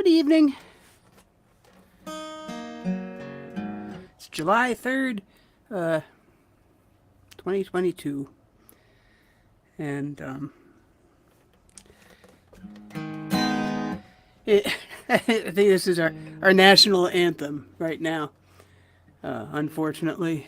Good evening. It's July 3rd, 2022. And, I think this is our national anthem right now, unfortunately.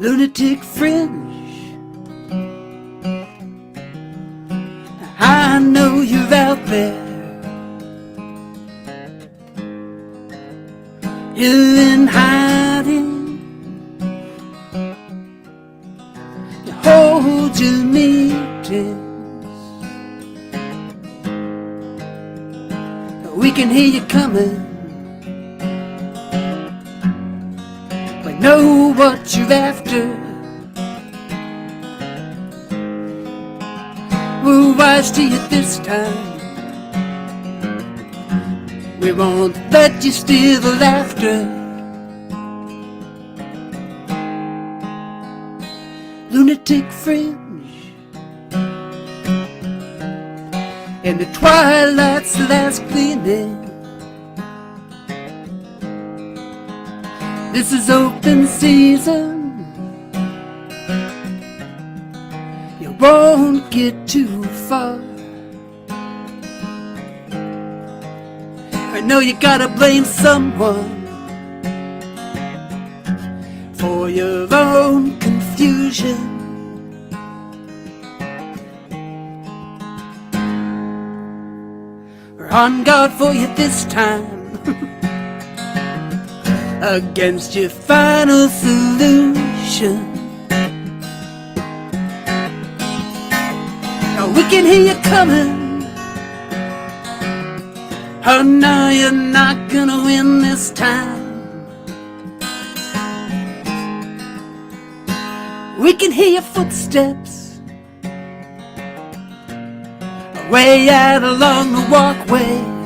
Lunatic Fringe, I know you're out there. You're in hiding. You hold your meetings. We can hear you coming. Know what you're after. We're wise to you this time. We won't let you steal the laughter. Lunatic Fringe, in the twilight's last gleaming. This is open season. You won't get too far. I know you gotta blame someone for your own confusion. We're on guard for you this time. Against your final solution. Now we can hear you coming. Oh no, you're not gonna win this time. We can hear your footsteps way out along the walkway.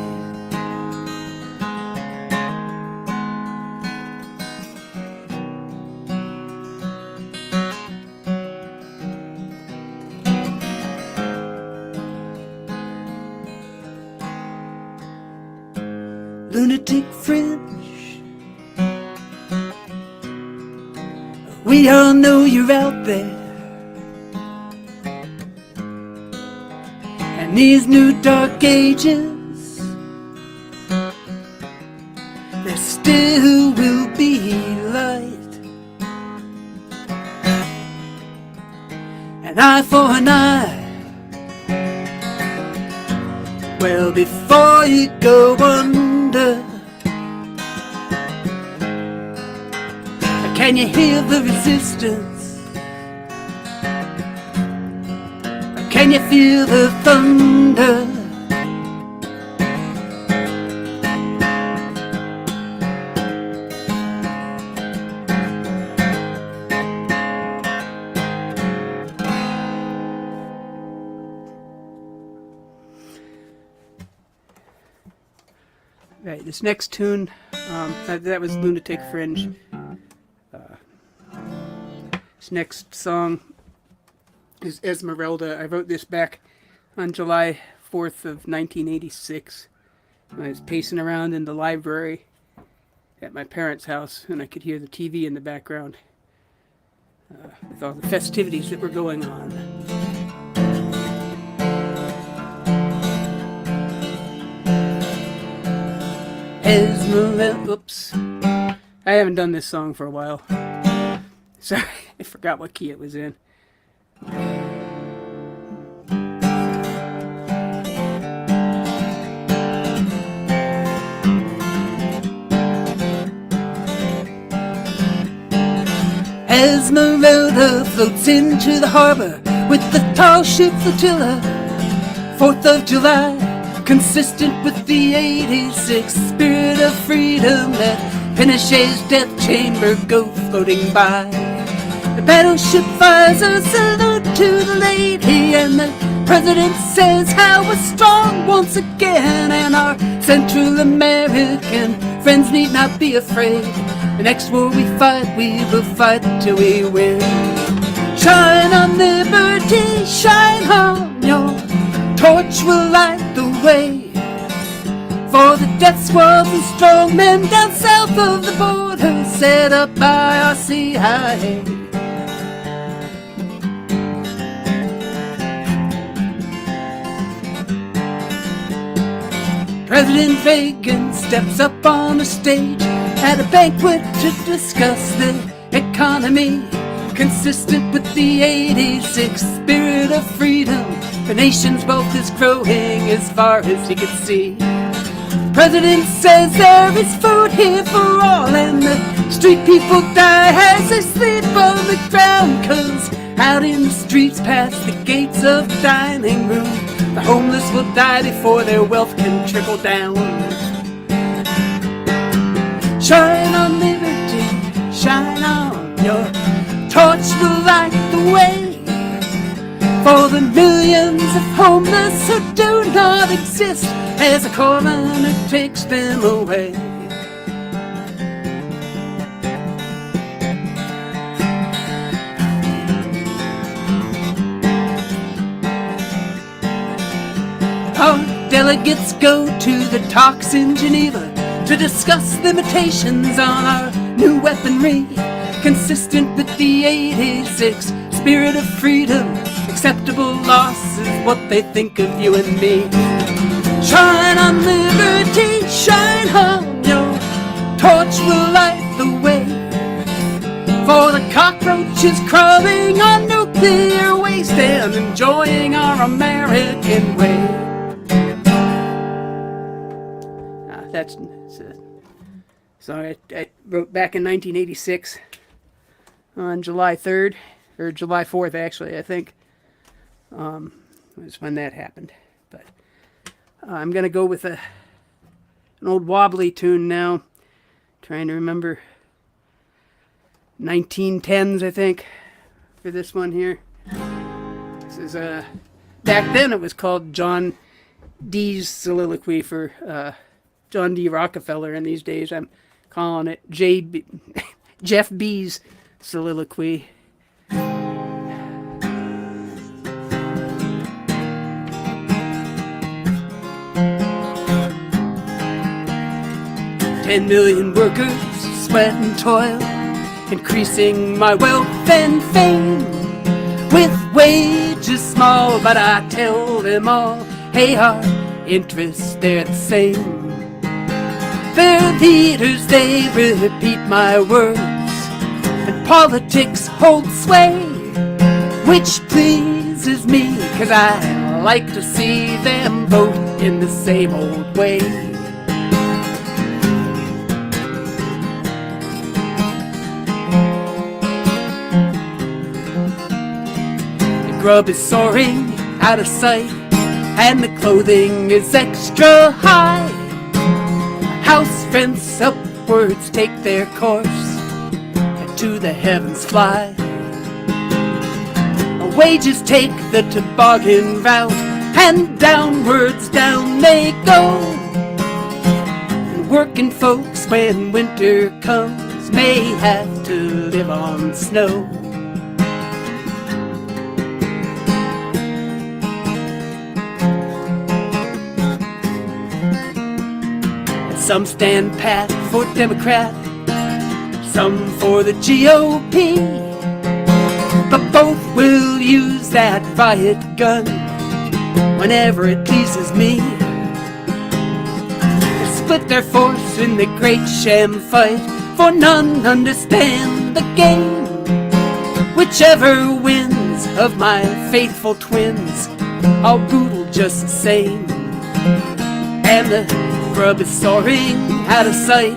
Lunatic Fringe, we all know you're out there. And these new dark ages, there still will be light. An eye for an eye. Well, before you go under, can you hear the resistance? Can you feel the thunder? Right, this next tune, that was Lunatic Fringe. This next song is Esmerelda. I wrote this back on July 4th of 1986 when I was pacing around in the library at my parents' house and I could hear the TV in the background with all the festivities that were going on. Esmeralda, oops. I haven't done this song for a while. Sorry, I forgot what key it was in. Esmeralda floats into the harbor with the tall ship flotilla. 4th of July, consistent with the 86 spirit of freedom that Pinochet's death chamber go floating by. The battleship fires a salute to the lady, and the president says how we're strong once again, and our Central American friends need not be afraid. The next war we will fight till we win. Shine on liberty, shine on, your torch will light the way for the death squads and strong men down south of the border, set up by our CIA. President Reagan steps up on the stage at a banquet to discuss the economy, consistent with the 86 spirit of freedom. The nation's wealth is growing as far as he can see. President says there is food here for all, and the street people die as they sleep on the ground, 'cause out in the streets past the gates of the dining room, the homeless will die before their wealth can trickle down. Shine on liberty, shine on, your torch will light the way for the millions of homeless who do not exist as a coroner takes them away. Our delegates go to the talks in Geneva to discuss limitations on our new weaponry, consistent with the 86 spirit of freedom. Acceptable loss is what they think of you and me. Shine on liberty, shine on, your torch will light the way for the cockroaches crawling on nuclear waste and enjoying our American way. That's sorry, I wrote back in 1986 on July 3rd, or July 4th actually, I think, was when that happened. But I'm going to go with an old wobbly tune now, trying to remember 1910s, I think, for this one here. This is, back then it was called John D's Soliloquy for John D. Rockefeller, and these days I'm calling it Jeff B's Soliloquy. "10 million workers, sweat and toil, increasing my wealth and fame. With wages small, but I tell them all, hey, our interests, they're the same. Their leaders, they repeat my words, and politics hold sway, which pleases me, 'cause I like to see them vote in the same old way. The grub is soaring out of sight, and the clothing is extra high. House rents upwards take their course, and to the heavens fly. Wages take the toboggan route, and downwards down they go. And working folks, when winter comes, may have to live on snow. Some stand pat for Democrat, some for the GOP, but both will use that riot gun whenever it pleases me. They split their force in the great sham fight, for none understand the game. Whichever wins of my faithful twins, all brutal just the same. And the grub is soaring out of sight,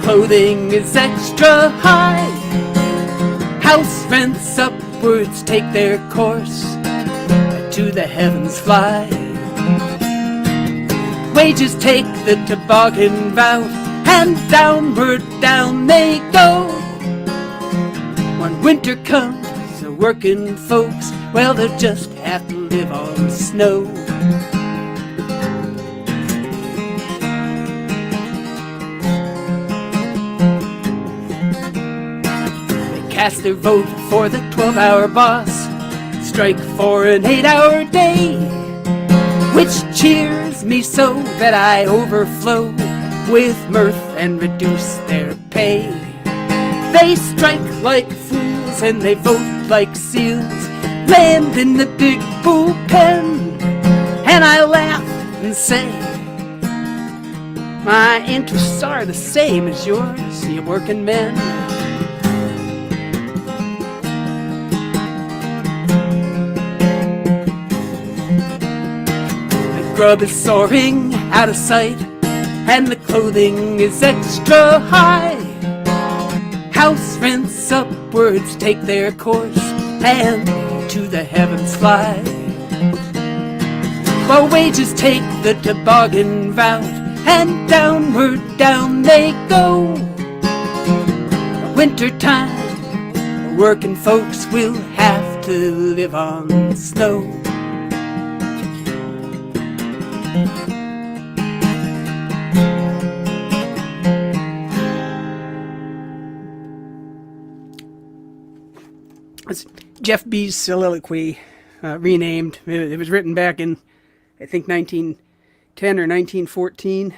clothing is extra high. House rents upwards take their course, to the heavens fly. wages take the toboggan route, and downward down they go. When winter comes, the working folks, well, they'll just have to live on snow. They cast their vote for the 12-hour boss, strike for an 8-hour day, which cheers me so that I overflow with mirth and reduce their pay. They strike like fools and they vote like seals, land in the big bullpen, and I laugh and say, my interests are the same as yours, you working men. The grub is soaring out of sight, and the clothing is extra high. House rents upwards take their course, and to the heavens fly. While wages take the toboggan route, and downward down they go. Winter time, working folks will have to live on snow. It's Jeff B's soliloquy, renamed. It was written back in, I think, 1910 or 1914,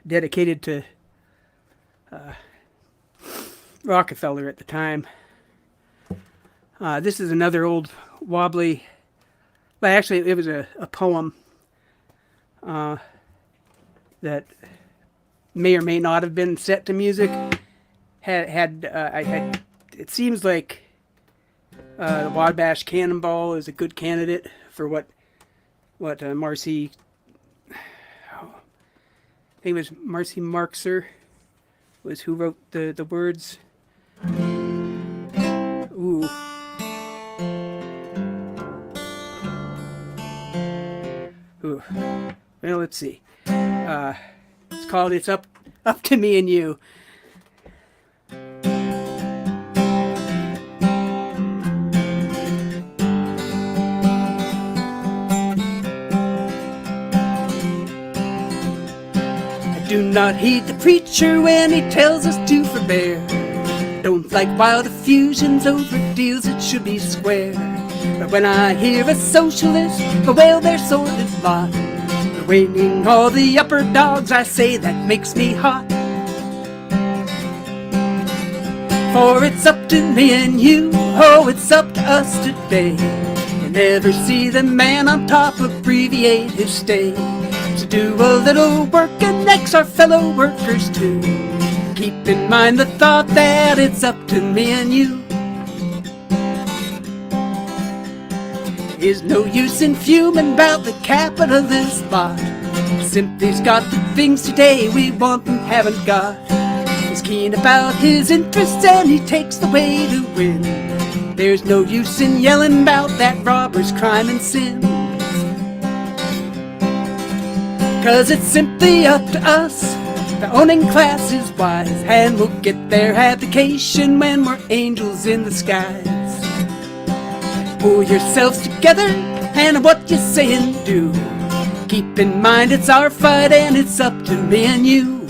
dedicated to Rockefeller at the time. This is another old wobbly, well, actually, it was a poem that may or may not have been set to music. It seems like the Wabash Cannonball is a good candidate for what Marcy, I think it was Marcy Marxer, was who wrote the words. Ooh. Ooh. Well, let's see. It's called "It's Up to Me and You." Do not heed the preacher when he tells us to forbear. Don't like wild effusions over deals that should be square. But when I hear a socialist bewail their sordid lot, bewailing all the upper dogs, I say that makes me hot. For it's up to me and you, oh, it's up to us today. You never see the man on top abbreviate his stay. To do a little work and next our fellow workers too. Keep in mind the thought that it's up to me and you. Is no use in fuming about the capitalist lot. Simply's got the things today we want and haven't got. He's keen about his interests and he takes the way to win. There's no use in yelling about that robber's crime and sin. 'Cause it's simply up to us. The owning class is wise, and we'll get their abdication when we're angels in the skies. Pull yourselves together, and what you say and do. Keep in mind it's our fight, and it's up to me and you.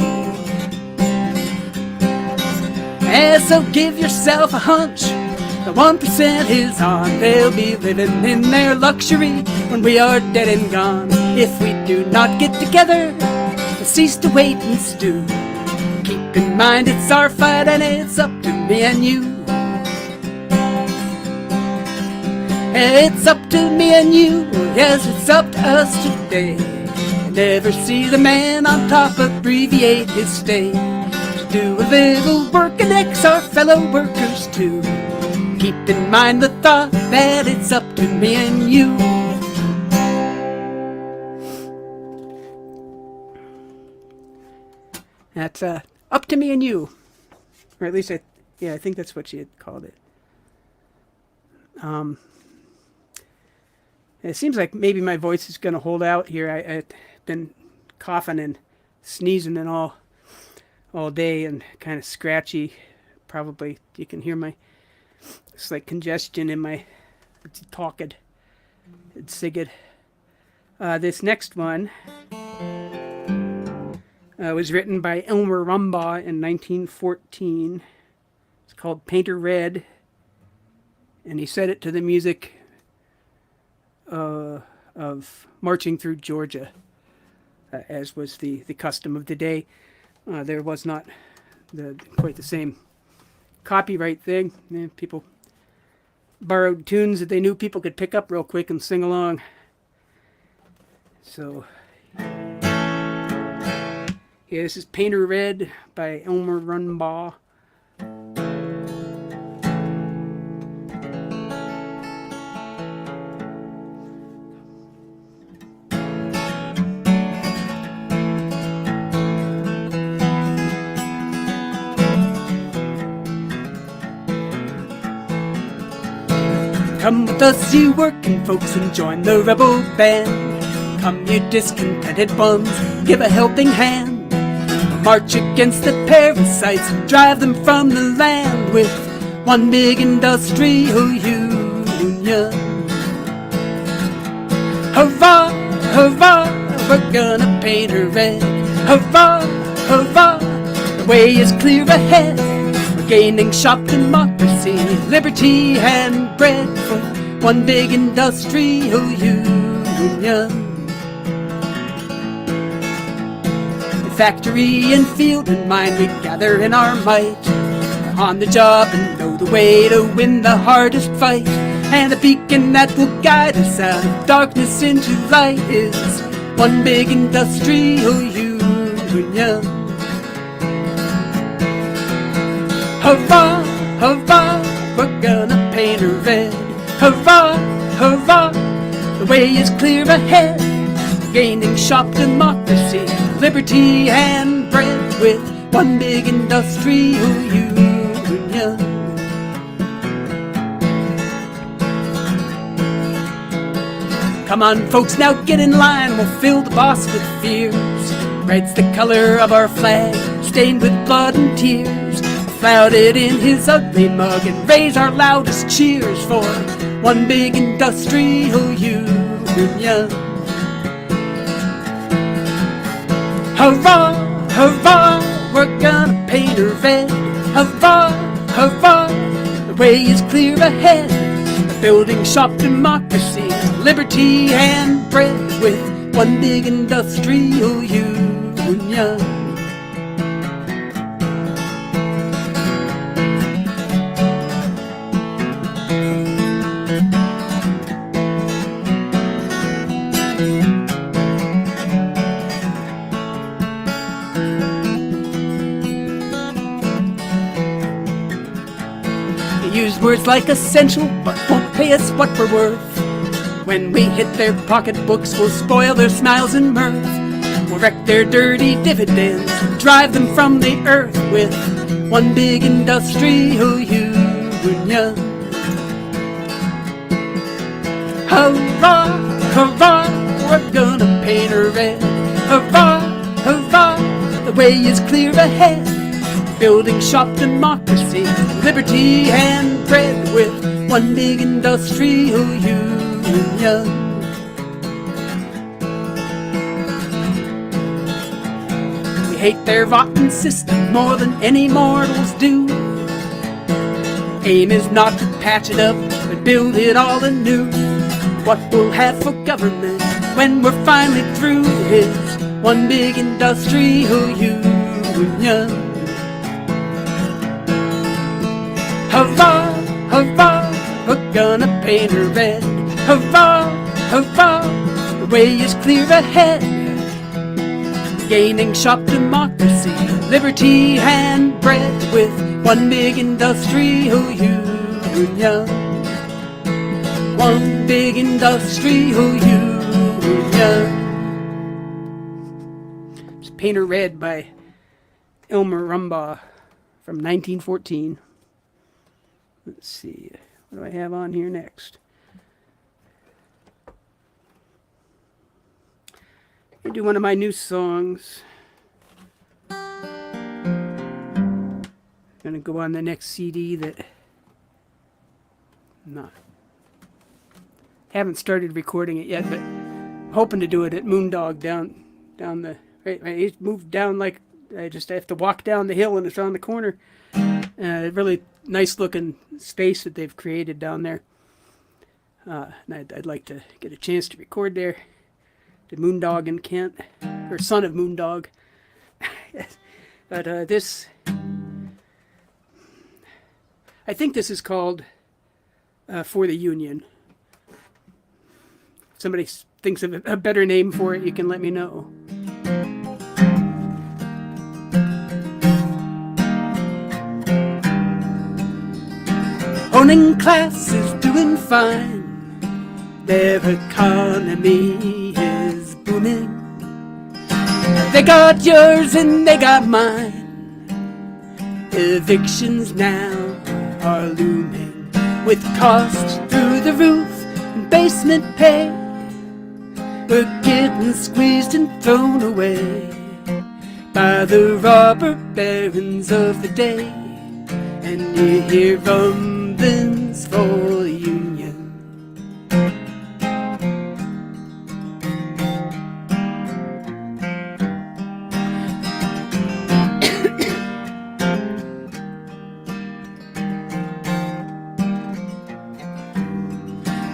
And so give yourself a hunch. The 1% is on. They'll be living in their luxury when we are dead and gone. If we do not get together, we'll cease to wait and stew. Keep in mind it's our fight and it's up to me and you. It's up to me and you, yes, it's up to us today. Never see the man on top abbreviate his stay. To do a little work and next our fellow workers too. Keep in mind the thought that it's up to me and you. That's up to me and you, or at least I think that's what she had called it. It seems like maybe my voice is going to hold out here. I've been coughing and sneezing and all day and kind of scratchy. Probably you can hear it's like congestion in my talking. It's sigid. This next one was written by Elmer Rumbaugh in 1914. It's called Painter Red, and he set it to the music of Marching Through Georgia, as was the custom of the day. There was not quite the same copyright thing. People borrowed tunes that they knew people could pick up real quick and sing along. So, yeah, this is Painter Red by Elmer Rumbaugh. Come with us, you working folks, and join the rebel band. Come, you discontented ones, give a helping hand. March against the parasites and drive them from the land with one big industrial union. Hurrah, hurrah, we're gonna paint her red. Hurrah, hurrah, the way is clear ahead. We're gaining sharp democracy, liberty and bread for one big industrial union. Factory and field and mine, we gather in our might, on the job and know the way to win the hardest fight. And the beacon that will guide us out of darkness into light is one big industrial union. Hurrah, hurrah, we're gonna paint her red. Hurrah, hurrah, the way is clear ahead. Gaining sharp democracy, liberty and bread with one big industrial union. Come on folks, now get in line, we'll fill the boss with fears. Red's the color of our flag, stained with blood and tears. Flout it in his ugly mug and raise our loudest cheers for one big industrial union. Hurrah, hurrah, we're gonna paint her red. Hurrah, hurrah, the way is clear ahead. We're building sharp democracy, liberty and bread with one big industrial union. Use words like essential, but won't pay us what we're worth. When we hit their pocketbooks, we'll spoil their smiles and mirth. We'll wreck their dirty dividends, drive them from the earth with one big industrial union. Hurrah, hurrah, we're gonna paint her red. Hurrah, hurrah, the way is clear ahead. Building sharp democracy, liberty and bread with one big industrial union. We hate their rotten system more than any mortals do. Aim is not to patch it up, but build it all anew. What we'll have for government when we're finally through is one big industrial union. Hurrah, hurrah, we're gonna paint her red. Hurrah, hurrah, the way is clear ahead. Gaining sharp democracy, liberty and bread with one big industrial union. One big industrial union. It's Painter Red by Elmer Rumbaugh from 1914. Let's see, what do I have on here next? I do one of my new songs. Gonna go on the next CD that haven't started recording it yet, but hoping to do it at Moondog down the. It's moved down like I just have to walk down the hill and it's on the corner. Really nice looking space that they've created down there. And I'd like to get a chance to record there. The Moondog in Kent, or son of Moondog. But this, I think this is called For the Union. If somebody thinks of a better name for it, you can let me know. Owning class is doing fine. Their economy is booming. They got yours and they got mine. Evictions now are looming, with costs through the roof and basement pay. We're getting squeezed and thrown away by the robber barons of the day. And you hear rumblings for the union.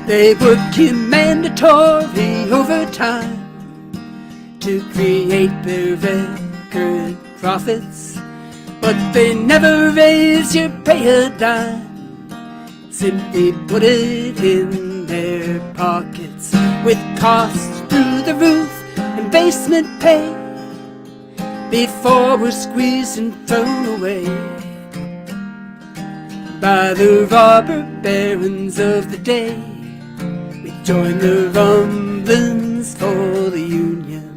They work in mandatory overtime to create their record profits, but they never raise your pay a dime. Simply put it in their pockets, with costs through the roof and basement pay, before we're squeezed and thrown away by the robber barons of the day. We join the rumblings for the union.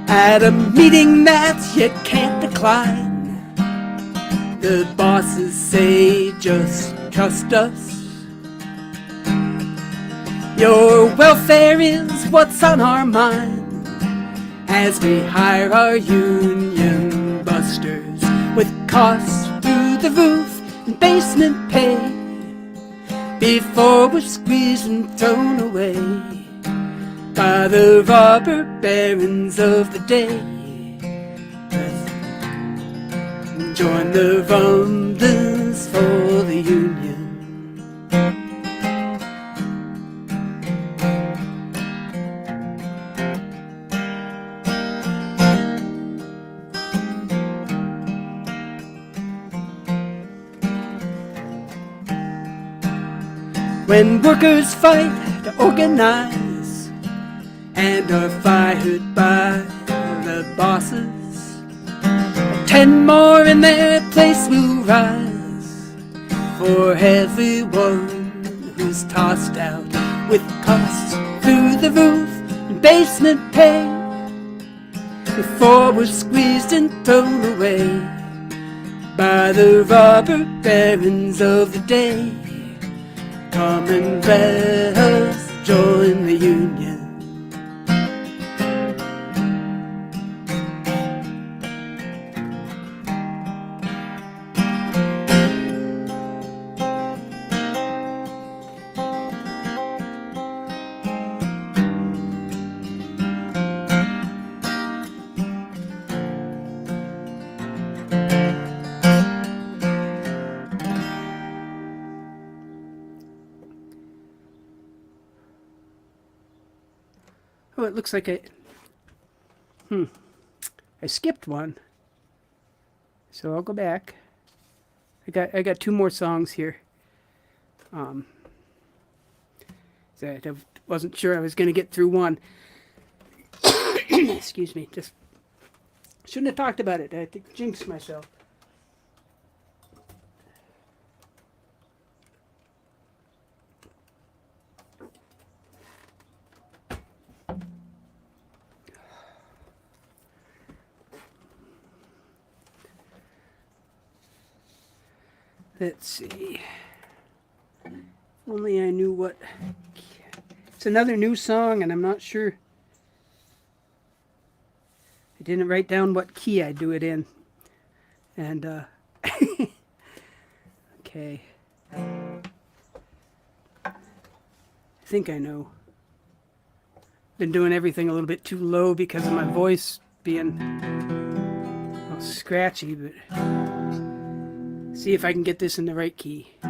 At a meeting that you can't decline, the bosses say just trust us. Your welfare is what's on our mind, as we hire our union busters, with costs through the roof and basement pay, before we're squeezed and thrown away by the robber barons of the day. Join the rumblings for the union. When workers fight to organize and are fired by the bosses, 10 more in their place will rise for everyone who's tossed out, with costs through the roof and basement pay, before we're squeezed and thrown away by the robber barons of the day. Come and let us join the union. Oh, it looks like I skipped one. So I'll go back. I got 2 more songs here. So I wasn't sure I was going to get through one. Excuse me. Just shouldn't have talked about it. I jinxed myself. Let's see. Only I knew what... It's another new song, and I'm not sure. I didn't write down what key I do it in. And, okay. I think I know. Been doing everything a little bit too low because of my voice being all scratchy, but see if I can get this in the right key. I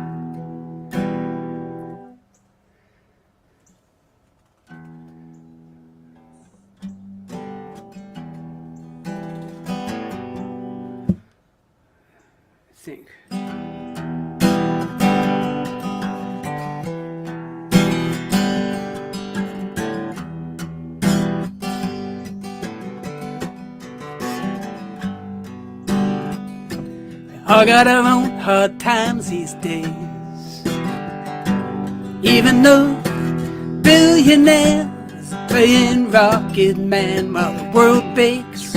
think. I got our own hard times these days. Even though billionaires playing Rocket Man while the world bakes,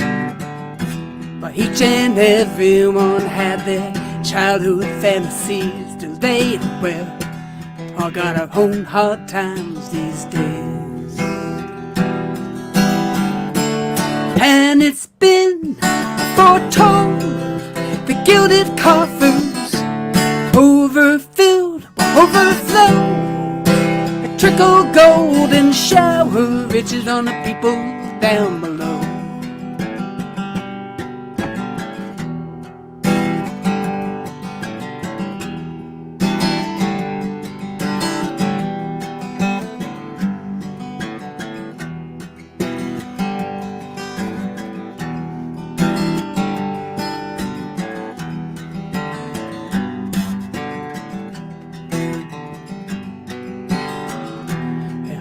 but each and everyone had their childhood fantasies delayed. Well, I got our own hard times these days. And it's been foretold the gilded coffers overfilled, overflow. A trickle gold and shower riches on the people down below.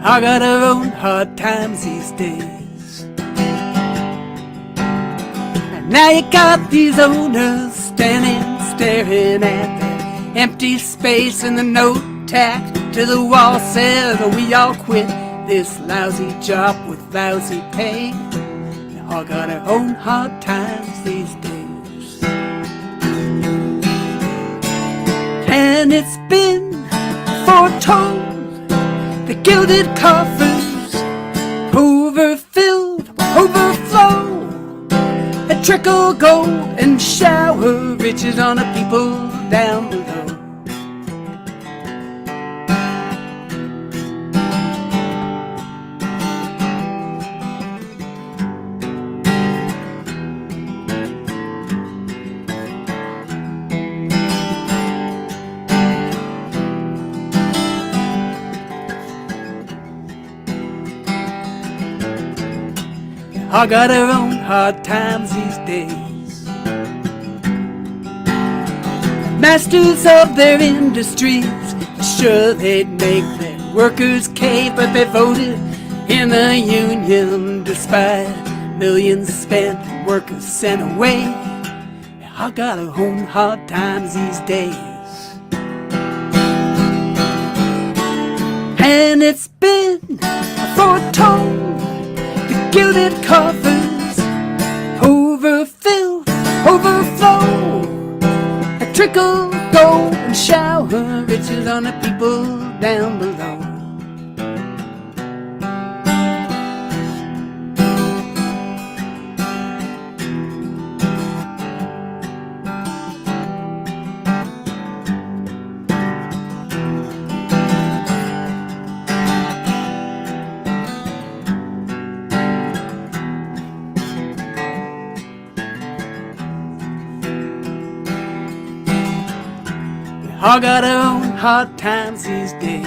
I got our own hard times these days. And now you got these owners standing, staring at that empty space, and the note tacked to the wall says, oh, we all quit this lousy job with lousy pay. Now I got our own hard times these days. And it's been foretold the gilded coffers overfilled, overflow. A trickle gold and shower riches on the people down below. I got our own hard times these days. Masters of their industries, sure they'd make their workers cave, but they voted in the union despite millions spent and workers sent away. I got our own hard times these days. And it's been foretold the gilded coffers overfilled, overflow. A trickle gold and shower riches on the people down below. I got our own hard times these days.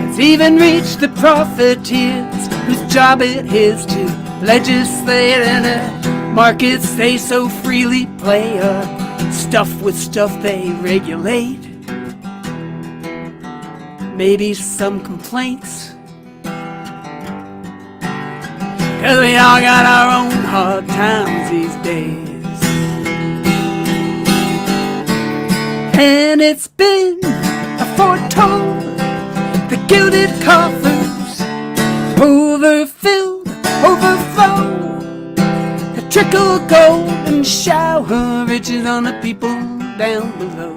It's even reached the profiteers whose job it is to legislate, and the markets they so freely play are stuffed with stuff they regulate. Maybe some complaints, 'cause we all got our own hard times these days. And it's been foretold the gilded coffers overfilled, overflow. trickle gold and shower riches on the people down below.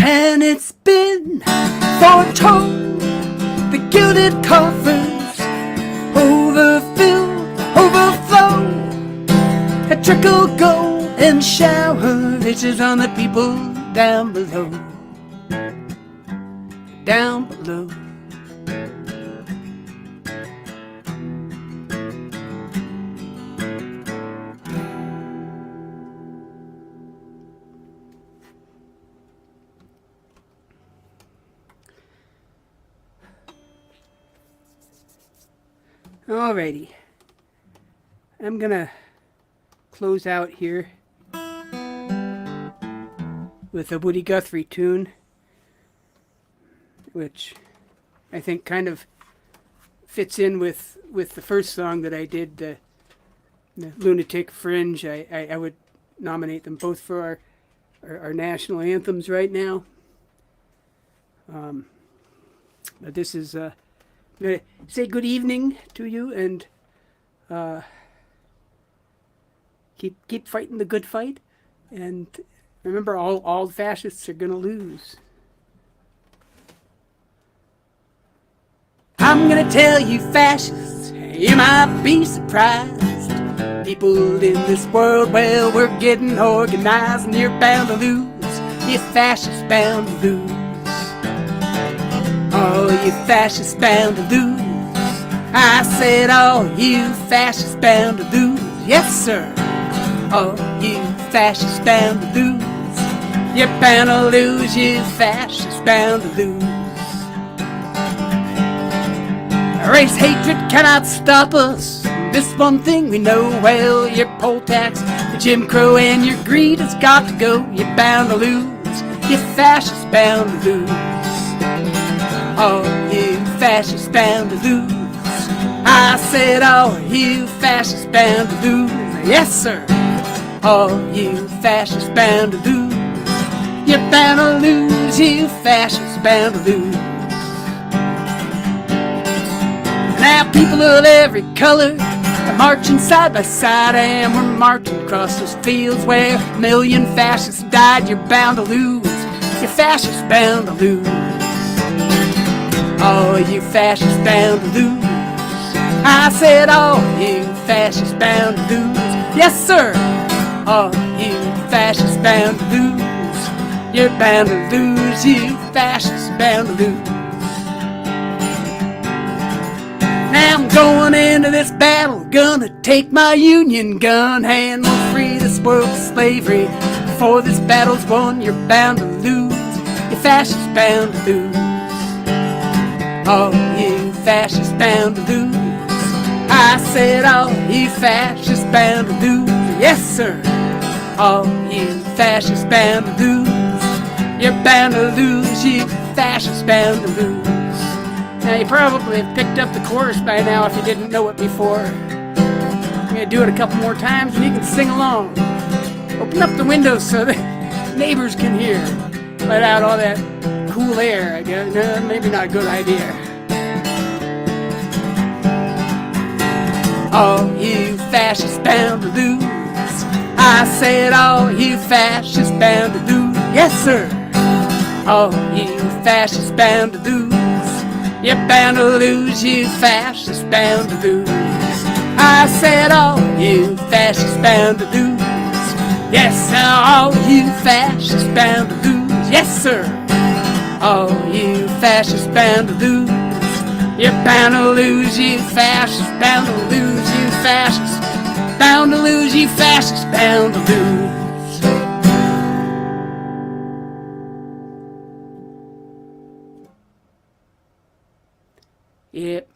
And it's been foretold, the gilded coffers overfill, overflow, a trickle gold and shower riches on the people down below, down below. Alrighty, I'm gonna close out here with a Woody Guthrie tune, which I think kind of fits in with the first song that I did, the Lunatic Fringe. I would nominate them both for our national anthems right now. But this is I'm going to say good evening to you, and keep fighting the good fight, and remember, all fascists are going to lose. I'm going to tell you fascists, you might be surprised. People in this world, well, we're getting organized, and you're bound to lose. You fascists bound to lose. Oh, you fascists bound to lose. I said, oh, you fascists bound to lose. Yes, sir. Oh, you fascists bound to lose. You're bound to lose, you fascists bound to lose. Race hatred cannot stop us. This one thing we know well, your poll tax, the Jim Crow, and your greed has got to go. You're bound to lose. You fascists bound to lose. Oh, you fascists bound to lose. I said, oh, you fascists bound to lose. Yes, sir. Oh, you fascists bound to lose. You're bound to lose, you fascists bound to lose. Now people of every color are marching side by side, and we're marching across those fields where a million fascists died. You're bound to lose. You fascists bound to lose. Oh, you fascists bound to lose. I said, oh, you fascists bound to lose. Yes, sir. Oh, you fascists bound to lose. You're bound to lose, you fascists bound to lose. Now I'm going into this battle, gonna take my Union gun, and we'll free this world of slavery. Before this battle's won, you're bound to lose. You fascists bound to lose. Oh, you fascists bound to lose. I said, oh, you fascists bound to lose. Yes, sir. Oh, you fascists bound to lose. You're bound to lose, you fascists bound to lose. Now, you probably have picked up the chorus by now if you didn't know it before. I'm going to do it a couple more times and you can sing along. Open up the windows so the neighbors can hear. Let out all that cool air, I guess. No, maybe not a good idea. Oh, you fascists bound to lose. I said, oh, you fascists bound to lose. Yes, sir. Oh, you fascists bound to lose. You're bound to lose, you fascists bound to lose. I said, oh, you fascists bound to lose. Yes, sir, oh, you fascists bound to lose. Yes, sir. Oh, you fascists bound to lose. You're bound to lose, you fascists bound to lose, you fascists bound to lose, you fascists bound to lose. Yep.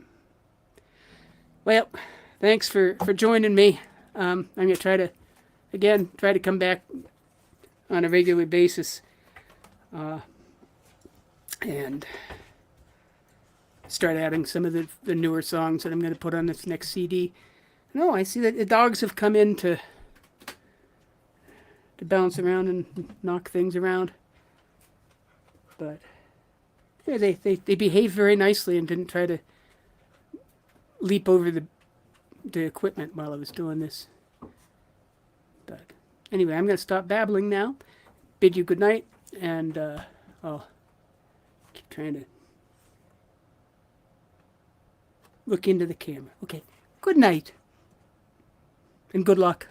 Well, thanks for joining me. I'm going to try to come back on a regular basis. and start adding some of the newer songs that I'm going to put on this next CD. No, I see that the dogs have come in to bounce around and knock things around. But yeah, they behaved very nicely and didn't try to leap over the equipment while I was doing this. But anyway, I'm going to stop babbling now, bid you good night, and I'll keep trying to look into the camera. Okay, good night, and good luck.